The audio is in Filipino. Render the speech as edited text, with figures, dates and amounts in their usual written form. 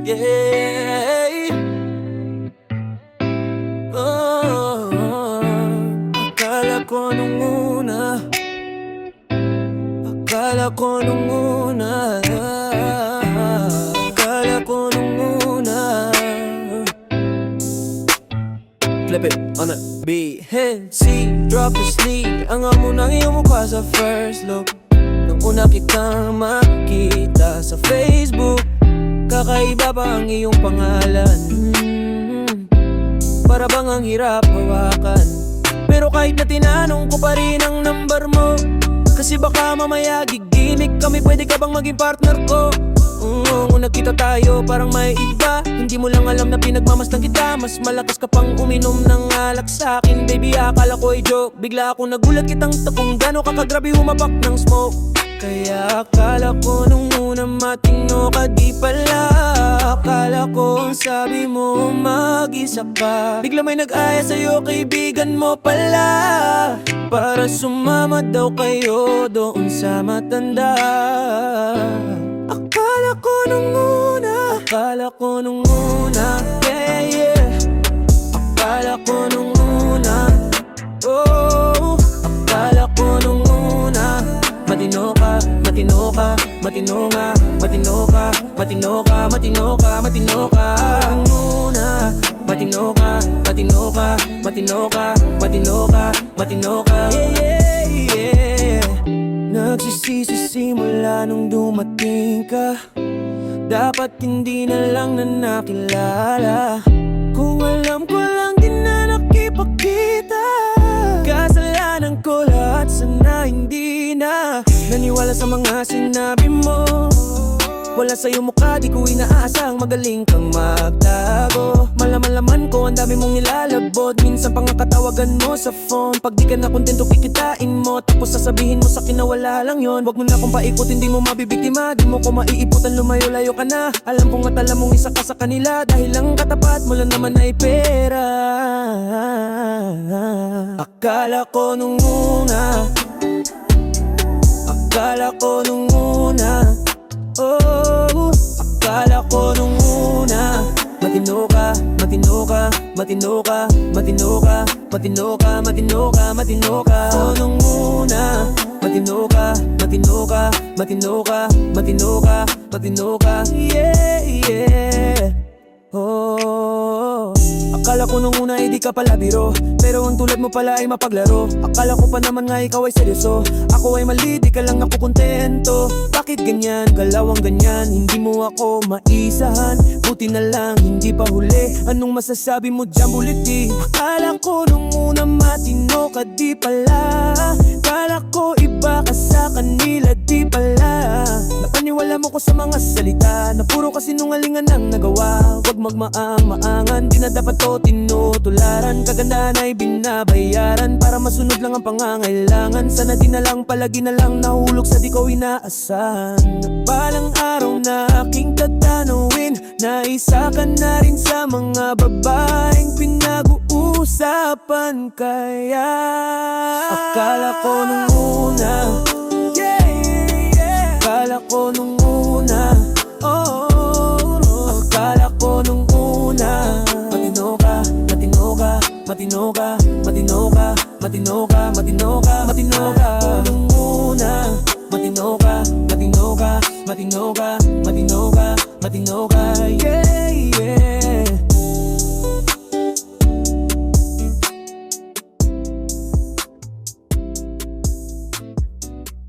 Yeah. Oh, akala ko nung una, akala ko nung una, akala ko nung una. Flip it on a beat. Hensi, drop the sleep. Ang amo ng iyong mukha sa first look. Nung una kitang makita sa Facebook, kakaiba pa ang iyong pangalan. Para bang ang hirap hawakan. Pero kahit na tinanong ko pa rin ang number mo, kasi baka mamaya gigimik kami, pwede ka bang maging partner ko? Kung nagkita tayo parang may iba, hindi mo lang alam na pinagmamasdan kita. Mas malakas ka pang uminom ng alak sa'kin. Baby, akala ko ay joke, bigla ako nagulat kitang takong gano kakagrabe humapak ng smoke. Kaya akala ko nung una matino ka, di pala. Akala ko ang sabi mo mag-isa ka. Bigla may nag-aya sa'yo, kaibigan mo pala, para sumama daw kayo doon sa matanda. Akala ko nung una, akala ko nung una, yeah, yeah. Akala ko nung una, oh, akala ko nung una. Matino ka, matino ka, matino nga, matino ka, matino ka, matino ka, matino ka. Nung una, matino ka, matino ka, matino ka, matino ka, matino ka. Yeah, yeah, yeah. Nagsisisi simula nung dumating ka. Dapat hindi na lang na nakilala. Kung alam ko lang din na nakipagkita, kasalanan ko lahat, sana hindi na naniwala sa mga sinabi mo. Wala sa'yo mukha, di ko inaasang magaling kang magtago. Malaman ko ang dami mong nilalabot. Minsan pang katawagan mo sa phone. Pag di ka na kontento kikitain mo, tapos sasabihin mo sa'kin na wala lang yon. Wag mo na akong paikutin, di mo mabibiktima. Di mo ko maiiputan, lumayo-layo ka na. Alam kong at alam mong isa ka sa kanila, dahil lang katapat mo lang naman ay pera. Akala ko nung una, akala ko nung una, oh, akala ko nung una. Matino ka, matino ka, matino ka, matino ka, matino ka, matino ka, matino ka. Oh, nung una, matino ka, matino ka, matino ka, matino ka, matino ka. Yeah, yeah. Oh, akala ko nung una ay di ka pala biro, pero ang tulad mo pala ay mapaglaro. Akala ko pa naman nga ikaw ay seryoso. Ako ay mali, di ka lang ako kontento. Bakit ganyan, galawang ganyan, hindi mo ako maisahan. Buti na lang, hindi pa huli. Anong masasabi mo dyan, buliti? Akala ko nung una matino ka, di pala. Akala ko iba ka sa kanila, di pala. Napaniwala mo ko sa mga salita, na puro kasinungalingan ang nagawa. Wag magmaang-maangan, di na dapat to tinutularan. Kagandahan ay binabayaran, para masunod lang ang pangangailangan. Sana di na lang, palagi na lang nahulog sa di ko inaasahan. Balang araw na aking tatanawin, na isa ka na rin sa mga babaeng pinag-uusapan. Kaya akala ko nung una, yeah, yeah. Akala ko nung una, oh, akala ko nung una. Matino ka, matino ka, matino ka, matino ka, matino ka, matino ka, matino ka. Nung una, matino ka, matino ka, matino ka, matino ka, matino ka. Yeah, yeah.